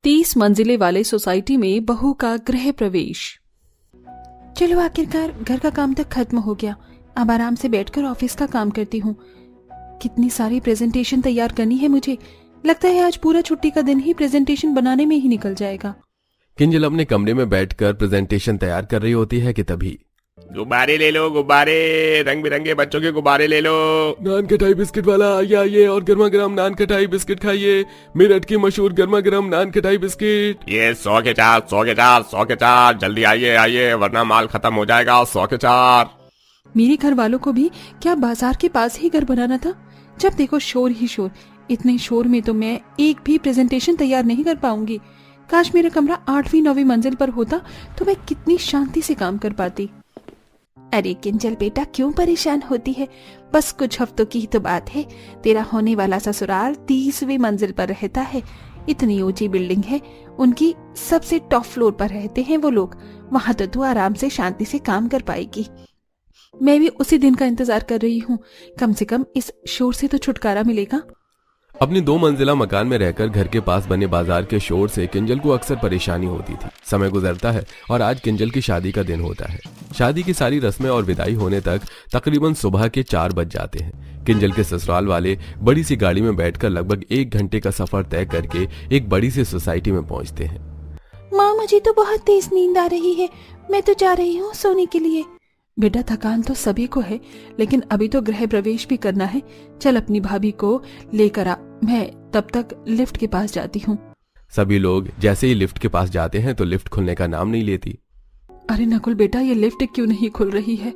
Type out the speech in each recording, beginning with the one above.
30 मंजिले वाले सोसाइटी में बहू का गृह प्रवेश। चलो आखिरकार घर का काम तक खत्म हो गया। अब आराम से बैठकर ऑफिस का काम करती हूँ। कितनी सारी प्रेजेंटेशन तैयार करनी है मुझे। लगता है आज पूरा छुट्टी का दिन ही प्रेजेंटेशन बनाने में ही निकल जाएगा। किंजल अपने कमरे में बैठकर प्रेजेंटेशन तैयार कर रही होती है कि तभी गुब्बारे ले लो, गुब्बारे, रंग बिरंगे बच्चों के गुब्बारे ले लो। नान कटाई बिस्किट वाला आइए और गर्मा गर्म नान कटाई बिस्किट खाइए। मेरठ की मशहूर गर्मा गर्म नान कटाई बिस्किट। ये 100 के 4, 100 के 4, 100 के 4, जल्दी आइए वरना माल खत्म हो जाएगा। 100 के 4। मेरे घर वालों को भी क्या बाजार के पास ही घर बनाना था? जब देखो शोर ही शोर। इतने शोर में तो मैं एक भी प्रेजेंटेशन तैयार नहीं कर पाऊंगी। काश मेरा कमरा 8वीं 9वीं मंजिल पर होता तो मैं कितनी शांति से काम कर पाती। अरे किंजल बेटा, क्यों परेशान होती है? बस कुछ हफ्तों की ही तो बात है। तेरा होने वाला ससुराल 30वीं मंजिल पर रहता है। इतनी ऊंची बिल्डिंग है, उनकी सबसे टॉप फ्लोर पर रहते हैं वो लोग। वहां तो तू आराम से शांति से काम कर पाएगी। मैं भी उसी दिन का इंतजार कर रही हूँ। कम से कम इस शोर से तो छुटकारा मिलेगा। अपनी 2 मंजिला मकान में रहकर घर के पास बने बाजार के शोर से किंजल को अक्सर परेशानी होती थी। समय गुजरता है और आज किंजल की शादी का दिन होता है। शादी की सारी रस्में और विदाई होने तक तकरीबन सुबह के 4 बज जाते हैं। किंजल के ससुराल वाले बड़ी सी गाड़ी में बैठकर लगभग 1 घंटे का सफर तय करके एक बड़ी सी सोसाइटी में पहुंचते हैं। माँ, मुझे तो बहुत तेज नींद आ रही है। मैं तो जा रही हूँ सोने के लिए। बेटा, थकान तो सभी को है, लेकिन अभी तो गृह प्रवेश भी करना है। चल अपनी भाभी को लेकर आ, मैं तब तक लिफ्ट के पास जाती हूँ। सभी लोग जैसे ही लिफ्ट के पास जाते हैं तो लिफ्ट खुलने का नाम नहीं लेती। अरे नकुल बेटा, ये लिफ्ट क्यों नहीं खुल रही है?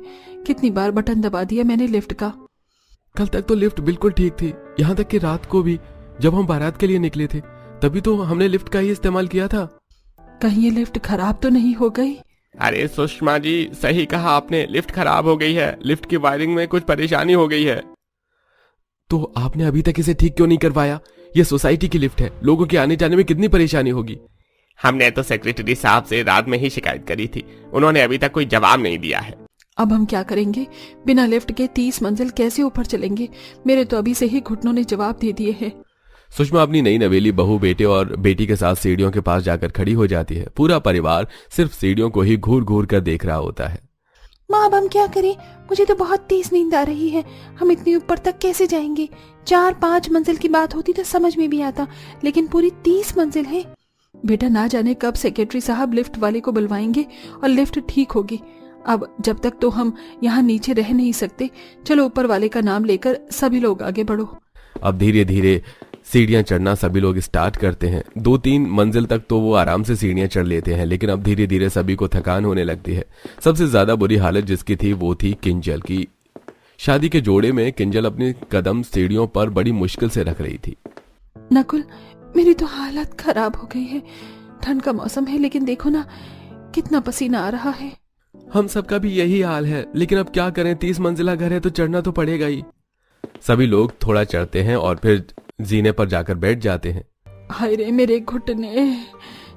कितनी बार बटन दबा दिया मैंने लिफ्ट का। कल तक तो लिफ्ट बिल्कुल ठीक थी, यहाँ तक कि रात को भी जब हम बारात के लिए निकले थे तभी तो हमने लिफ्ट का ही इस्तेमाल किया था। कहीं ये लिफ्ट खराब तो नहीं हो गई? अरे सुषमा जी, सही कहा आपने, लिफ्ट खराब हो गई है। लिफ्ट की वायरिंग में कुछ परेशानी हो गई है। तो आपने अभी तक इसे ठीक क्यों नहीं करवाया? ये सोसाइटी की लिफ्ट है, लोगों के आने जाने में कितनी परेशानी होगी। हमने तो सेक्रेटरी साहब से रात में ही शिकायत करी थी, उन्होंने अभी तक कोई जवाब नहीं दिया है। अब हम क्या करेंगे? बिना लिफ्ट के 30 मंजिल कैसे ऊपर चलेंगे? मेरे तो अभी से ही घुटनों ने जवाब दे दिए हैं। सुषमा अपनी नई नवेली बहू, बेटे और बेटी के साथ सीढ़ियों के पास जाकर खड़ी हो जाती है। पूरा परिवार सिर्फ सीढ़ियों को ही घूर घूर कर देख रहा होता है। माँ, अब हम क्या करें? मुझे तो बहुत तेज नींद आ रही है। हम इतनी ऊपर तक कैसे जाएंगे? 4-5 मंजिल की बात होती तो समझ में भी आता, लेकिन पूरी 30 मंजिल है। बेटा, ना जाने कब सेक्रेटरी साहब लिफ्ट वाले को बुलवाएंगे और लिफ्ट ठीक होगी। अब जब तक तो हम यहाँ नीचे रह नहीं सकते। चलो ऊपर वाले का नाम लेकर सभी लोग आगे बढ़ो। अब धीरे धीरे सीढ़ियां चढ़ना सभी लोग स्टार्ट करते हैं। 2-3 मंजिल तक तो वो आराम से सीढ़ियां चढ़ लेते हैं, लेकिन अब धीरे धीरे सभी को थकान होने लगती है। सबसे ज्यादा बुरी हालत जिसकी थी वो थी किंजल की। शादी के जोड़े में किंजल अपने कदम सीढ़ियों पर बड़ी मुश्किल से रख रही थी। नकुल, मेरी तो हालत खराब हो गई है। ठंड का मौसम है, लेकिन देखो ना कितना पसीना आ रहा है। हम सबका भी यही हाल है, लेकिन अब क्या करें? 30 मंजिला घर है तो चढ़ना तो पड़ेगा ही। सभी लोग थोड़ा चढ़ते हैं और फिर जीने पर जाकर बैठ जाते हैं। हाय रे मेरे घुटने,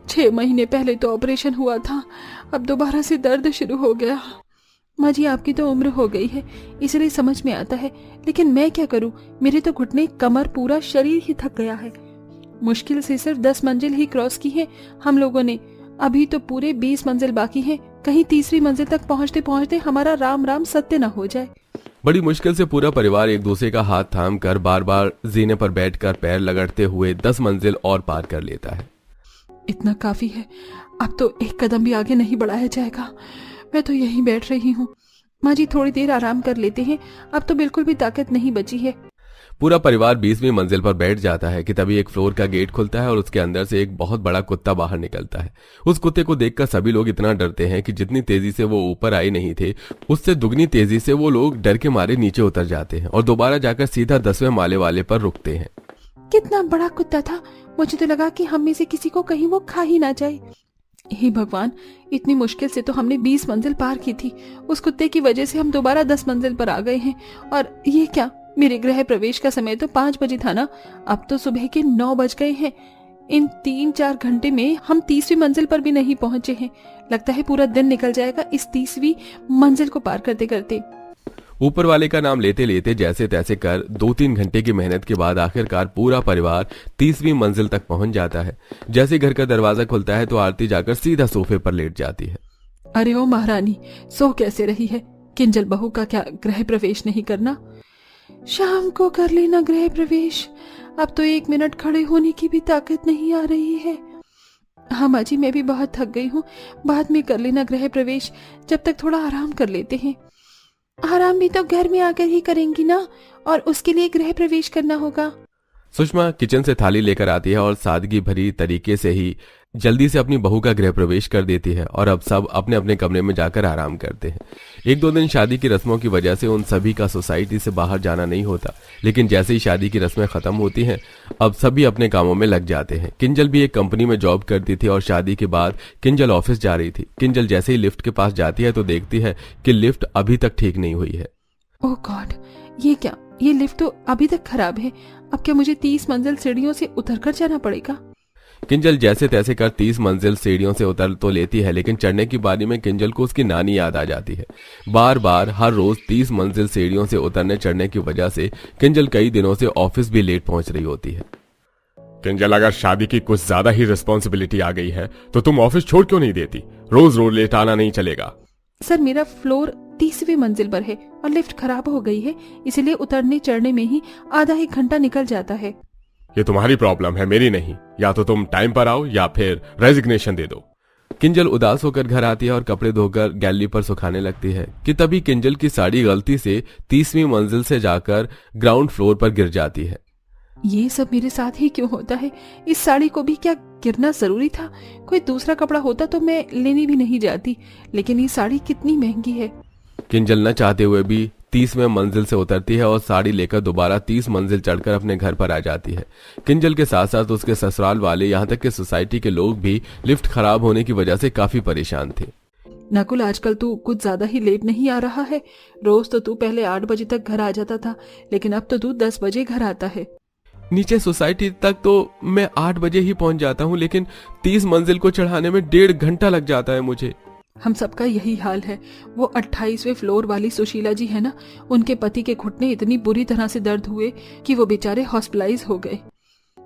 6 महीने पहले तो ऑपरेशन हुआ था, अब दोबारा से दर्द शुरू हो गया। माँ जी, आपकी तो उम्र हो गई है इसलिए समझ में आता है, लेकिन मैं क्या करूँ? मेरे तो घुटने, कमर, पूरा शरीर ही थक गया है। मुश्किल से सिर्फ 10 मंजिल ही क्रॉस की है हम लोगों ने। अभी तो पूरे 20 मंजिल बाकी हैं। कहीं 3री मंजिल तक पहुँचते पहुँचते हमारा राम राम सत्य न हो जाए। बड़ी मुश्किल से पूरा परिवार एक दूसरे का हाथ थाम कर बार बार जीने पर बैठकर पैर लगड़ते हुए 10 मंजिल और पार कर लेता है। इतना काफी है, अब तो एक कदम भी आगे नहीं बढ़ाया जाएगा। मैं तो यहीं बैठ रही हूँ। माँ जी, थोड़ी देर आराम कर लेते हैं, अब तो बिल्कुल भी ताकत नहीं बची है। पूरा परिवार 20वीं मंजिल पर बैठ जाता है कि तभी एक फ्लोर का गेट खुलता है और उसके अंदर से एक बहुत बड़ा कुत्ता बाहर निकलता है। उस कुत्ते को देखकर सभी लोग इतना डरते हैं कि जितनी तेजी से वो ऊपर आए नहीं थे, उससे दुगनी तेजी से वो लोग डर के मारे नीचे उतर जाते हैं और दोबारा जाकर सीधा 10वें माले वाले पर रुकते हैं। कितना बड़ा कुत्ता था! मुझे तो लगा कि हम में से किसी को कहीं वो खा ही ना जाए। हे भगवान, इतनी मुश्किल से तो हमने 20 मंजिल पार की थी। उस कुत्ते की वजह से हम दोबारा 10 मंजिल पर आ गए हैं। और ये क्या, मेरे गृह प्रवेश का समय तो 5 बजे था ना, अब तो सुबह के 9 बज गए हैं। इन 3-4 घंटे में हम 30वीं मंजिल पर भी नहीं पहुंचे हैं। लगता है पूरा दिन निकल जाएगा इस 30वीं मंजिल को पार करते करते। ऊपर वाले का नाम लेते लेते जैसे तैसे कर 2-3 घंटे की मेहनत के बाद आखिरकार पूरा परिवार 30वीं मंजिल तक पहुंच जाता है। जैसे घर का दरवाजा खुलता है तो आरती जाकर सीधा सोफे पर लेट जाती है। अरे ओ महारानी, सो कैसे रही है? किंजल बहू का क्या गृह प्रवेश नहीं करना? शाम को कर लेना गृह प्रवेश, अब तो 1 मिनट खड़े होने की भी ताकत नहीं आ रही है। हाँ माँ जी, मैं भी बहुत थक गई हूँ, बाद में कर लेना गृह प्रवेश, जब तक थोड़ा आराम कर लेते हैं। आराम भी तो घर में आकर ही करेंगी ना, और उसके लिए गृह प्रवेश करना होगा। सुषमा किचन से थाली लेकर आती है और सादगी भरी तरीके से ही जल्दी से अपनी बहू का गृह प्रवेश कर देती है और अब सब अपने अपने कमरे में जाकर आराम करते हैं। 1-2 दिन शादी की रस्मों की वजह से उन सभी का सोसाइटी से बाहर जाना नहीं होता, लेकिन जैसे ही शादी की रस्में खत्म होती हैं अब सभी अपने कामों में लग जाते हैं। किंजल भी एक कंपनी में जॉब करती थी और शादी के बाद किंजल ऑफिस जा रही थी। किंजल जैसे ही लिफ्ट के पास जाती है तो देखती है कि लिफ्ट अभी तक ठीक नहीं हुई है। ओह गॉड, ये क्या? ये लिफ्ट तो अभी तक खराब है। अब क्या मुझे 30 मंजिल सीढ़ियों से उतरकर जाना पड़ेगा? किंजल जैसे तैसे कर 30 मंजिल सीढ़ियों से उतर तो लेती है, लेकिन चढ़ने की बारी में किंजल को उसकी नानी याद आ जाती है। बार बार हर रोज 30 मंजिल सीढ़ियों से उतरने चढ़ने की वजह से किंजल कई दिनों से ऑफिस भी लेट पहुंच रही होती है। किंजल, अगर शादी की कुछ ज्यादा ही रिस्पॉन्सिबिलिटी आ गई है तो तुम ऑफिस छोड़ क्यों नहीं देती? रोज रोज लेट आना नहीं चलेगा। सर, मेरा फ्लोर 30वीं मंजिल पर है और लिफ्ट खराब हो गई है, इसलिए उतरने चढ़ने में ही आधा 1 घंटा निकल जाता है। ये तुम्हारी प्रॉब्लम है, मेरी नहीं। या तो तुम टाइम पर आओ या फिर रेजिग्नेशन दे दो। किंजल उदास होकर घर आती है और कपड़े धोकर गैलरी पर सुखाने लगती है कि तभी किंजल की साड़ी गलती से 30वीं मंजिल से जाकर ग्राउंड फ्लोर पर गिर जाती है। ये सब मेरे साथ ही क्यों होता है? इस साड़ी को भी क्या गिरना जरूरी था? कोई दूसरा कपड़ा होता तो मैं लेने भी नहीं जाती, लेकिन ये साड़ी कितनी महंगी है। किंजल न चाहते हुए भी 30वें मंजिल से उतरती है और साड़ी लेकर दोबारा 30 मंजिल चढ़कर अपने घर पर आ जाती है। किंजल के साथ साथ उसके ससुराल वाले, यहाँ तक कि सोसाइटी के लोग भी लिफ्ट खराब होने की वजह से काफी परेशान थे। नकुल, आजकल तू कुछ ज्यादा ही लेट नहीं आ रहा है? रोज तो तू पहले 8 बजे तक घर आ जाता था, लेकिन अब तो तू 10 बजे घर आता है। नीचे सोसाइटी तक तो मैं 8 बजे ही पहुंच जाता हूँ, लेकिन 30 मंजिल को चढ़ाने में 1.5 घंटा लग जाता है मुझे। हम सबका यही हाल है। वो 28वें फ्लोर वाली सुशीला जी है ना, उनके पति के घुटने इतनी बुरी तरह से दर्द हुए कि वो बेचारे हॉस्पिटलाइज हो गए।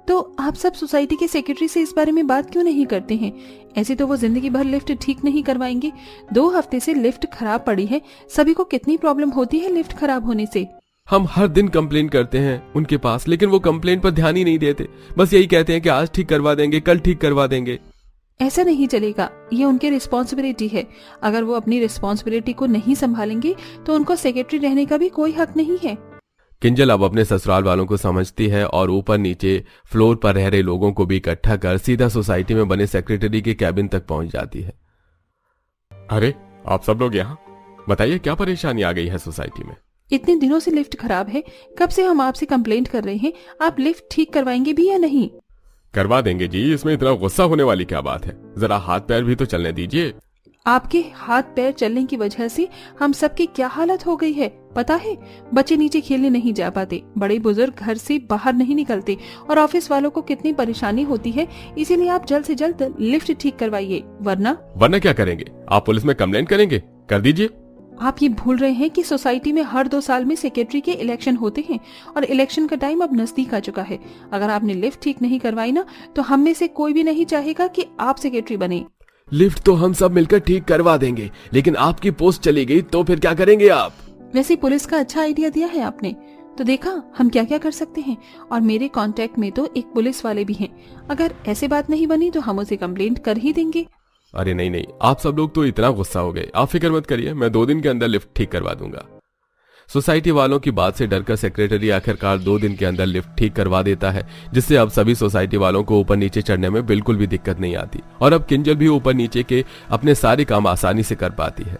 तो आप सब सोसाइटी के सेक्रेटरी से इस बारे में बात क्यों नहीं करते हैं? ऐसे तो वो जिंदगी भर लिफ्ट ठीक नहीं करवाएंगे। 2 हफ्ते से लिफ्ट खराब पड़ी है। सभी को कितनी प्रॉब्लम होती है लिफ्ट खराब होने से। हम हर दिन कंप्लेन करते हैं उनके पास, लेकिन वो कंप्लेन पर ध्यान ही नहीं देते। बस यही कहते हैं कि आज ठीक करवा देंगे, कल ठीक करवा देंगे। ऐसा नहीं चलेगा, ये उनकी रिस्पॉन्सिबिलिटी है। अगर वो अपनी रिस्पॉन्सिबिलिटी को नहीं संभालेंगे तो उनको सेक्रेटरी रहने का भी कोई हक नहीं है। किंजल अब अपने ससुराल वालों को समझती है और ऊपर नीचे फ्लोर पर रह रहे लोगों को भी इकट्ठा कर सीधा सोसाइटी में बने सेक्रेटरी के कैबिन तक पहुंच जाती है। अरे आप सब लोग यहाँ, बताइए क्या परेशानी आ गई है सोसाइटी में? इतने दिनों से लिफ्ट खराब है, कब से हम आपसे कंप्लेंट कर रहे हैं। आप लिफ्ट ठीक करवाएंगे भी या नहीं? करवा देंगे जी, इसमें इतना गुस्सा होने वाली क्या बात है? जरा हाथ पैर भी तो चलने दीजिए। आपके हाथ पैर चलने की वजह से हम सबकी क्या हालत हो गई है पता है? बच्चे नीचे खेलने नहीं जा पाते, बड़े बुजुर्ग घर से बाहर नहीं निकलते और ऑफिस वालों को कितनी परेशानी होती है। इसीलिए आप जल्द से जल्द लिफ्ट ठीक करवाइए, वरना क्या करेंगे? आप पुलिस में कंप्लेंट करेंगे? कर दीजिए। आप ये भूल रहे हैं कि सोसाइटी में हर 2 साल में सेक्रेटरी के इलेक्शन होते हैं और इलेक्शन का टाइम अब नजदीक आ चुका है। अगर आपने लिफ्ट ठीक नहीं करवाई ना तो हम में से कोई भी नहीं चाहेगा कि आप सेक्रेटरी बने। लिफ्ट तो हम सब मिलकर ठीक करवा देंगे, लेकिन आपकी पोस्ट चली गई तो फिर क्या करेंगे आप? वैसे पुलिस का अच्छा आइडिया दिया है आपने, तो देखा हम क्या क्या कर सकते हैं। और मेरे कांटेक्ट में तो एक पुलिस वाले भी हैं। अगर ऐसे बात नहीं बनी तो हम उसे कंप्लेंट कर ही देंगे। अरे नहीं, आप सब लोग तो इतना गुस्सा हो गए। आप फिक्र मत करिए, मैं 2 दिन के अंदर लिफ्ट ठीक करवा दूंगा। सोसाइटी वालों की बात से डरकर सेक्रेटरी आखिरकार 2 दिन के अंदर लिफ्ट ठीक करवा देता है, जिससे अब सभी सोसाइटी वालों को ऊपर नीचे चढ़ने में बिल्कुल भी दिक्कत नहीं आती और अब किंजल भी ऊपर नीचे के अपने सारे काम आसानी से कर पाती है।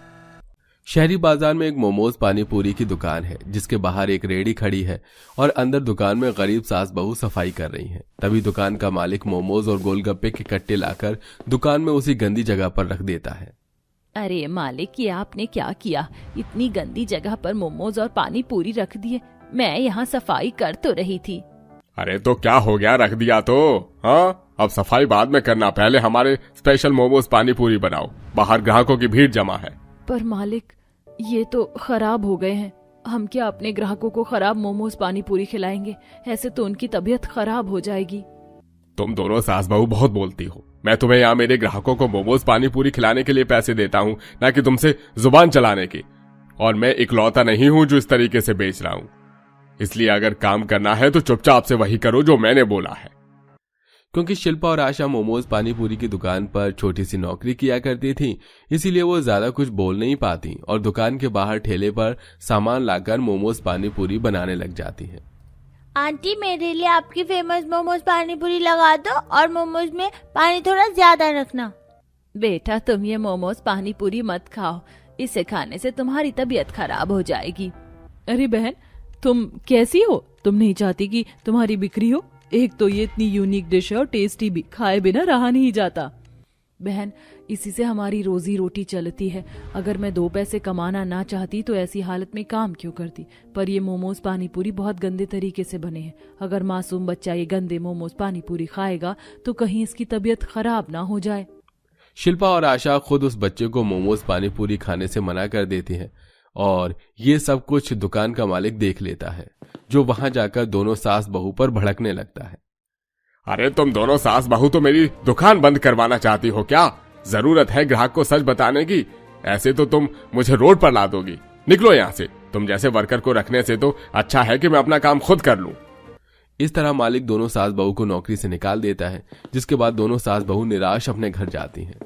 शहरी बाजार में एक मोमोज पानी पूरी की दुकान है, जिसके बाहर एक रेहड़ी खड़ी है और अंदर दुकान में गरीब सास बहू सफाई कर रही हैं। तभी दुकान का मालिक मोमोज और गोलगप्पे के कट्टे लाकर दुकान में उसी गंदी जगह पर रख देता है। अरे मालिक, ये आपने क्या किया? इतनी गंदी जगह पर मोमोज और पानी पूरी रख दिए। मैं यहाँ सफाई कर तो रही थी। अरे तो क्या हो गया, रख दिया तो। हाँ, अब सफाई बाद में करना, पहले हमारे स्पेशल मोमोज पानी पूरी बनाओ, बाहर ग्राहकों की भीड़ जमा है। पर मालिक, ये तो खराब हो गए हैं। हम क्या अपने ग्राहकों को खराब मोमोज पानी पूरी खिलाएंगे? ऐसे तो उनकी तबीयत खराब हो जाएगी। तुम दोनों सास बहू बहुत बोलती हो। मैं तुम्हें यहाँ मेरे ग्राहकों को मोमोज पानी पूरी खिलाने के लिए पैसे देता हूँ, ना कि तुमसे जुबान चलाने की। और मैं इकलौता नहीं हूं जो इस तरीके से बेच रहा हूं। इसलिए अगर काम करना है तो चुपचाप से वही करो जो मैंने बोला है। क्योंकि शिल्पा और आशा मोमोज पानी पूरी की दुकान पर छोटी सी नौकरी किया करती थी, इसीलिए वो ज्यादा कुछ बोल नहीं पाती और दुकान के बाहर ठेले पर सामान लाकर मोमोज पानी पूरी बनाने लग जाती है। आंटी, मेरे लिए आपकी फेमस मोमोज पानी पूरी लगा दो और मोमोज में पानी थोड़ा ज्यादा रखना। बेटा, तुम ये मोमोज पानी पूरी मत खाओ, इसे खाने से तुम्हारी तबीयत खराब हो जाएगी। अरे बहन, तुम कैसी हो? तुम नहीं चाहती कि तुम्हारी बिक्री हो? एक तो ये इतनी यूनिक डिश है और टेस्टी भी, खाए बिना रहा नहीं जाता। बहन, इसी से हमारी रोजी रोटी चलती है। अगर मैं 2 पैसे कमाना ना चाहती तो ऐसी हालत में काम क्यों करती? पर ये मोमोज पानी पूरी बहुत गंदे तरीके से बने हैं। अगर मासूम बच्चा ये गंदे मोमोज पानी पूरी खाएगा तो कहीं इसकी तबीयत खराब ना हो जाए। शिल्पा और आशा खुद उस बच्चे को मोमोज पानी पूरी खाने से मना कर देती हैं और ये सब कुछ दुकान का मालिक देख लेता है, जो वहां जाकर दोनों सास बहू पर भड़कने लगता है। अरे तुम दोनों सास बहू तो मेरी दुकान बंद करवाना चाहती हो क्या? जरूरत है ग्राहक को सच बताने की? ऐसे तो तुम मुझे रोड पर ला दोगी। निकलो यहाँ से। तुम जैसे वर्कर को रखने से तो अच्छा है कि मैं अपना काम खुद कर लूं। इस तरह मालिक दोनों सास बहू को नौकरी से निकाल देता है, जिसके बाद दोनों सास बहू निराश अपने घर जाती हैं।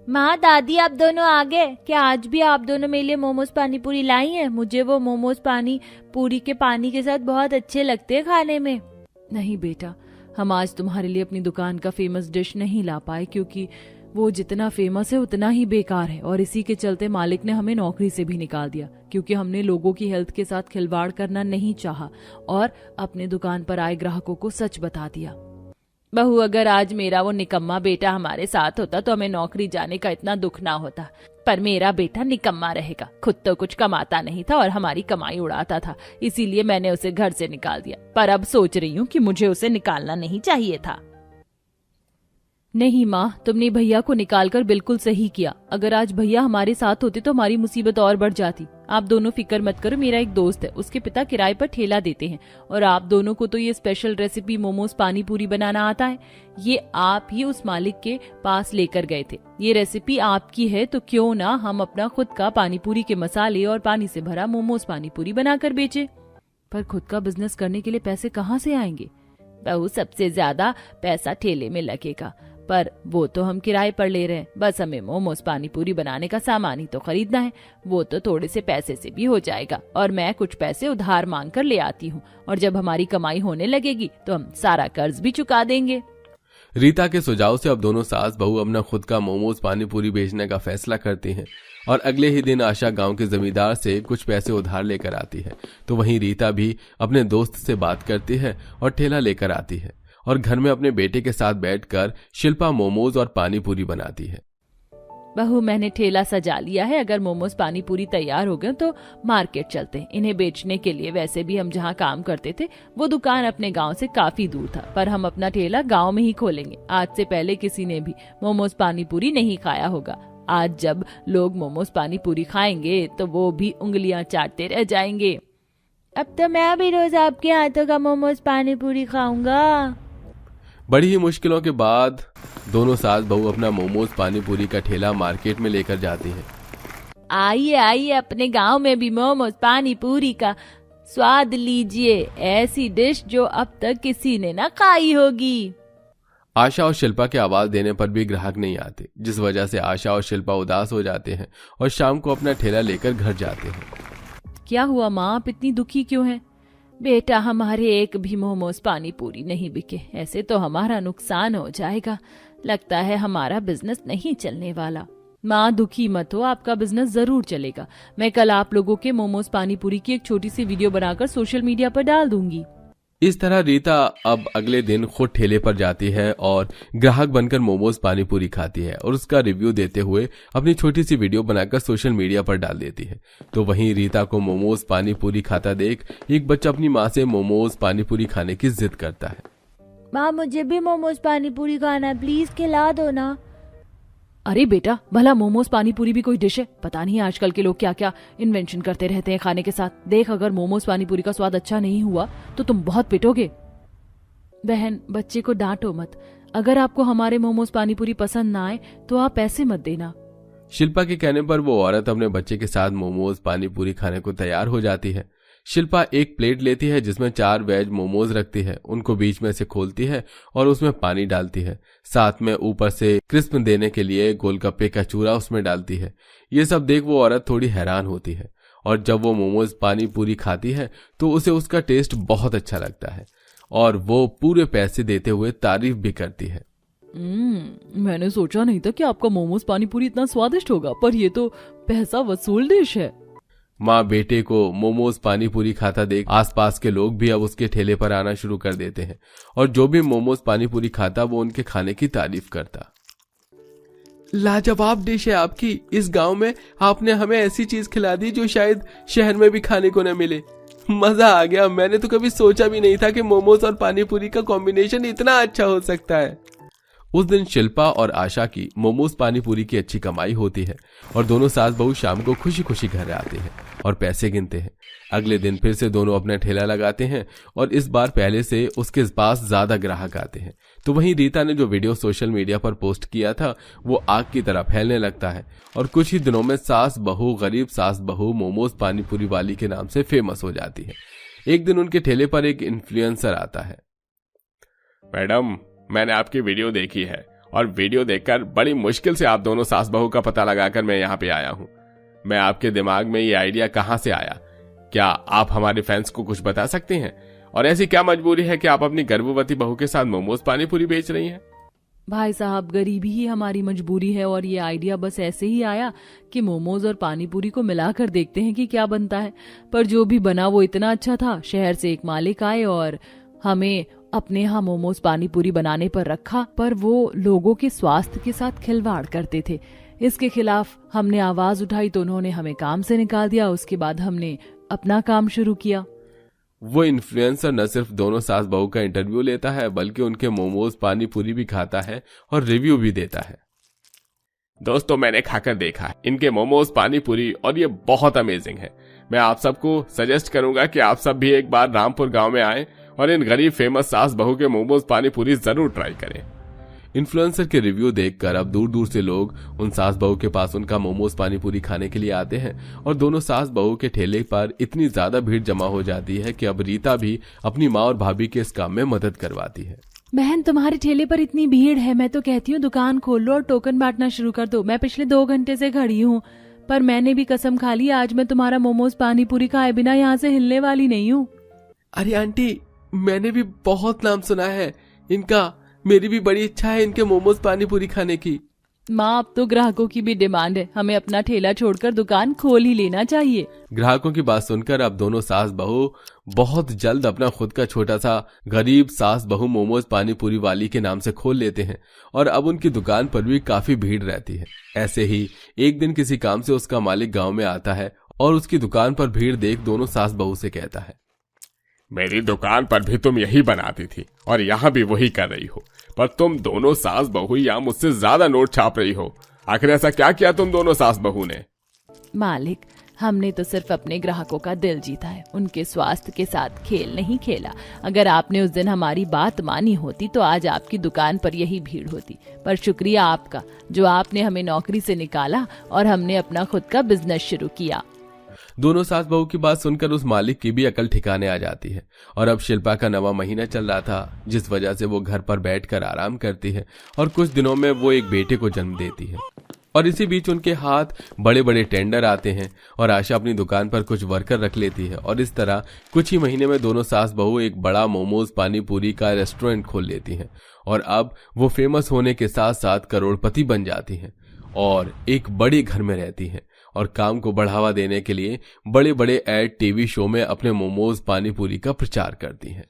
माँ, दादी, आप दोनों आ गए क्या? आज भी आप दोनों मेरे लिए मोमोज पानी पूरी लाई हैं? मुझे वो मोमोज पानी पूरी के पानी के साथ बहुत अच्छे लगते हैं खाने में। नहीं बेटा, हम आज तुम्हारे लिए अपनी दुकान का फेमस डिश नहीं ला पाए, क्योंकि वो जितना फेमस है उतना ही बेकार है। और इसी के चलते मालिक ने हमें नौकरी से भी निकाल दिया, क्योंकि हमने लोगों की हेल्थ के साथ खिलवाड़ करना नहीं चाहा और अपने दुकान पर आए ग्राहकों को सच बता दिया। बहू, अगर आज मेरा वो निकम्मा बेटा हमारे साथ होता तो हमें नौकरी जाने का इतना दुख ना होता। पर मेरा बेटा निकम्मा रहेगा। खुद तो कुछ कमाता नहीं था और हमारी कमाई उड़ाता था, इसीलिए मैंने उसे घर से निकाल दिया। पर अब सोच रही हूँ कि मुझे उसे निकालना नहीं चाहिए था। नहीं माँ, तुमने भैया को निकालकर बिल्कुल सही किया। अगर आज भैया हमारे साथ होते तो हमारी मुसीबत और बढ़ जाती। आप दोनों फिक्र मत करो, मेरा एक दोस्त है, उसके पिता किराए पर ठेला देते हैं और आप दोनों को तो ये स्पेशल रेसिपी मोमोज पानी पूरी बनाना आता है। ये आप ही उस मालिक के पास लेकर गए थे। ये रेसिपी आपकी है तो क्यों ना हम अपना खुद का पानी पूरी के मसाले और पानी से भरा मोमोज पानी पूरी बनाकर बेचे। पर खुद का बिजनेस करने के लिए पैसे कहाँ से आएंगे? बहू, सबसे ज्यादा पैसा ठेले में लगेगा, पर वो तो हम किराए पर ले रहे हैं। बस हमें मोमोज पानी पूरी बनाने का सामान ही तो खरीदना है। वो तो थोड़े से पैसे से भी हो जाएगा और मैं कुछ पैसे उधार मांग कर ले आती हूँ और जब हमारी कमाई होने लगेगी तो हम सारा कर्ज भी चुका देंगे। रीता के सुझाव से अब दोनों सास बहू अपना खुद का मोमोज पानी पूरी बेचने का फैसला करती हैं और अगले ही दिन आशा गांव के जमींदार से कुछ पैसे उधार लेकर आती है, तो वहीं रीता भी अपने दोस्त से बात करती है और ठेला लेकर आती है और घर में अपने बेटे के साथ बैठकर शिल्पा मोमोज और पानी पूरी बनाती है। बहू, मैंने ठेला सजा लिया है। अगर मोमोज पानी पूरी तैयार हो गए तो मार्केट चलते हैं इन्हें बेचने के लिए। वैसे भी हम जहाँ काम करते थे वो दुकान अपने गांव से काफी दूर था, पर हम अपना ठेला गांव में ही खोलेंगे। आज से पहले किसी ने भी मोमोज पानी पूरी नहीं खाया होगा। आज जब लोग मोमोज पानी पूरी खाएंगे तो वो भी उंगलियां चाटते रह जाएंगे। अब तो मैं भी रोज आपके हाथों का मोमोज पानी पूरी खाऊंगा। बड़ी ही मुश्किलों के बाद दोनों सास बहू अपना मोमोज पानी पूरी का ठेला मार्केट में लेकर जाती हैं। आइए आइए, अपने गांव में भी मोमोज पानी पूरी का स्वाद लीजिए। ऐसी डिश जो अब तक किसी ने ना खाई होगी। आशा और शिल्पा के आवाज देने पर भी ग्राहक नहीं आते, जिस वजह से आशा और शिल्पा उदास हो जाते हैं और शाम को अपना ठेला लेकर घर जाते हैं। क्या हुआ माँ, आप इतनी दुखी क्यों हैं? बेटा, हमारे एक भी मोमोज पानी पूरी नहीं बिके। ऐसे तो हमारा नुकसान हो जाएगा। लगता है हमारा बिजनेस नहीं चलने वाला। माँ दुखी मत हो, आपका बिजनेस जरूर चलेगा। मैं कल आप लोगों के मोमोज पानी पूरी की एक छोटी सी वीडियो बनाकर सोशल मीडिया पर डाल दूंगी। इस तरह रीता अब अगले दिन खुद ठेले पर जाती है और ग्राहक बनकर मोमोज पानी पूरी खाती है और उसका रिव्यू देते हुए अपनी छोटी सी वीडियो बनाकर सोशल मीडिया पर डाल देती है। तो वहीं रीता को मोमोज पानी पूरी खाता देख एक बच्चा अपनी माँ से मोमोज पानी पूरी खाने की जिद करता है। माँ, मुझे भी मोमोज पानी पूरी खाना है, प्लीज खिला दो ना। अरे बेटा, भला मोमोज पानी पूरी भी कोई डिश है? पता नहीं आजकल के लोग क्या क्या इन्वेंशन करते रहते हैं खाने के साथ। देख, अगर मोमोज पानी पूरी का स्वाद अच्छा नहीं हुआ तो तुम बहुत पिटोगे। बहन, बच्चे को डांटो मत। अगर आपको हमारे मोमोज पानी पूरी पसंद ना आए तो आप पैसे मत देना। शिल्पा के कहने पर वो औरत अपने बच्चे के साथ मोमोज पानी पूरी खाने को तैयार हो जाती है। शिल्पा एक प्लेट लेती है जिसमें 4 वेज मोमोज रखती है, उनको बीच में से खोलती है और उसमें पानी डालती है। साथ में ऊपर से क्रिस्प देने के लिए गोलगप्पे का चूरा उसमें डालती है। ये सब देख वो औरत थोड़ी हैरान होती है और जब वो मोमोज पानी पूरी खाती है तो उसे उसका टेस्ट बहुत अच्छा लगता है और वो पूरे पैसे देते हुए तारीफ भी करती है। मैंने सोचा नहीं था कि आपका मोमोज पानी पूरी इतना स्वादिष्ट होगा, पर ये तो पैसा वसूल डिश है। माँ बेटे को मोमोज पानी पूरी खाता देख आसपास के लोग भी अब उसके ठेले पर आना शुरू कर देते हैं और जो भी मोमोज पानी पूरी खाता वो उनके खाने की तारीफ करता। लाजवाब डिश है आपकी। इस गांव में आपने हमें ऐसी चीज खिला दी जो शायद शहर में भी खाने को न मिले। मजा आ गया। मैंने तो कभी सोचा भी नहीं था कि मोमोज और पानी पूरी का कॉम्बिनेशन इतना अच्छा हो सकता है। उस दिन शिल्पा और आशा की मोमोज पानी पूरी की अच्छी कमाई होती है और दोनों सास बहू शाम को खुशी खुशी घर आते हैं और पैसे गिनते हैं। अगले दिन फिर से दोनों अपना ठेला लगाते हैं और इस बार पहले से उसके पास ज्यादा ग्राहक आते हैं। तो वहीं रीता ने जो वीडियो सोशल मीडिया पर पोस्ट किया था वो आग की तरह फैलने लगता है और कुछ ही दिनों में सास बहू गरीब सास बहू मोमोज पानी पूरी वाली के नाम से फेमस हो जाती है। एक दिन उनके ठेले पर एक इन्फ्लुएंसर आता है। मैडम, मैंने आपकी वीडियो देखी है और वीडियो देखकर बड़ी मुश्किल से आप दोनों सास बहू का पता लगाकर मैं यहाँ पे आया हूँ। मैं आपके दिमाग में ये आइडिया कहाँ से आया? क्या आप हमारे फैंस को कुछ बता सकते हैं? और ऐसी क्या मजबूरी है कि आप अपनी गर्भवती बहू के साथ मोमोज पानी पूरी बेच रही हैं? भाई साहब, गरीबी ही हमारी मजबूरी है और ये आइडिया बस ऐसे ही आया कि मोमोज और पानी पूरी को मिलाकर देखते हैं कि क्या बनता है। पर जो भी बना वो इतना अच्छा था। शहर से एक मालिक आए और हमें अपने यहाँ मोमोज पानी पूरी बनाने पर रखा, पर वो लोगों के स्वास्थ्य के साथ खिलवाड़ करते थे। इसके खिलाफ हमने आवाज उठाई तो उन्होंने हमें काम से निकाल दिया। उसके बाद हमने अपना काम शुरू किया। वो इन्फ्लुएंसर न सिर्फ दोनों सास बहू का इंटरव्यू लेता है बल्कि उनके मोमोज पानी पूरी भी खाता है और रिव्यू भी देता है। दोस्तों, मैंने खाकर देखा है इनके मोमोज पानी पूरी और ये बहुत अमेजिंग है। मैं आप सबको सजेस्ट करूंगा कि आप सब भी एक बार रामपुर गांव में आएं और इन गरीब फेमस सास बहू के मोमोज पानी पूरी जरूर ट्राई करें। इन्फ्लुएंसर के रिव्यू देखकर अब दूर दूर से लोग उन सास बहू के पास उनका मोमोज पानी पूरी खाने के लिए आते हैं और दोनों सास बहू के ठेले पर इतनी ज्यादा भीड़ जमा हो जाती है कि अब रीता भी अपनी माँ और भाभी के इस काम में मदद करवाती है। बहन, तुम्हारे ठेले पर इतनी भीड़ है, मैं तो कहती हूँ दुकान खोल लो और टोकन बांटना शुरू कर दो। मैं पिछले 2 घंटे से खड़ी हूँ, पर मैंने भी कसम खा ली आज मैं तुम्हारा मोमोज पानी पूरी खाए बिना यहाँ से हिलने वाली नहीं हूँ। अरे आंटी, मैंने भी बहुत नाम सुना है इनका। मेरी भी बड़ी इच्छा है इनके मोमोज पानी पूरी खाने की। माँ, अब तो ग्राहकों की भी डिमांड है, हमें अपना ठेला छोड़कर दुकान खोल ही लेना चाहिए। ग्राहकों की बात सुनकर अब दोनों सास बहू बहुत जल्द अपना खुद का छोटा सा गरीब सास बहू मोमोज पानी पूरी वाली के नाम से खोल लेते हैं और अब उनकी दुकान पर भी काफी भीड़ रहती है। ऐसे ही एक दिन किसी काम से उसका मालिक गांव में आता है और उसकी दुकान पर भीड़ देख दोनों सास बहू से कहता है, मेरी दुकान पर भी तुम यही बनाती थी और यहाँ भी वही कर रही हो, पर तुम दोनों सास बहू यहाँ मुझसे ज्यादा नोट छाप रही हो। आखिर ऐसा क्या किया तुम दोनों सास बहू ने? मालिक, हमने तो सिर्फ अपने ग्राहकों का दिल जीता है, उनके स्वास्थ्य के साथ खेल नहीं खेला। अगर आपने उस दिन हमारी बात मानी होती तो आज आपकी दुकान पर यही भीड़ होती। पर शुक्रिया आपका जो आपने हमें नौकरी से निकाला और हमने अपना खुद का बिजनेस शुरू किया। दोनों सास बहू की बात सुनकर उस मालिक की भी अकल ठिकाने आ जाती है और अब शिल्पा का नवा महीना चल रहा था जिस वजह से वो घर पर बैठकर आराम करती है और कुछ दिनों में वो एक बेटे को जन्म देती है। और इसी बीच उनके हाथ बड़े बड़े टेंडर आते हैं और आशा अपनी दुकान पर कुछ वर्कर रख लेती है और इस तरह कुछ ही महीने में दोनों सास बहू एक बड़ा मोमोज पानी पूरी का रेस्टोरेंट खोल लेती हैं और अब वो फेमस होने के साथ साथ करोड़पति बन जाती हैं और एक बड़े घर में रहती हैं और काम को बढ़ावा देने के लिए बड़े बड़े एड टीवी शो में अपने मोमोज पानी पूरी का प्रचार करती हैं।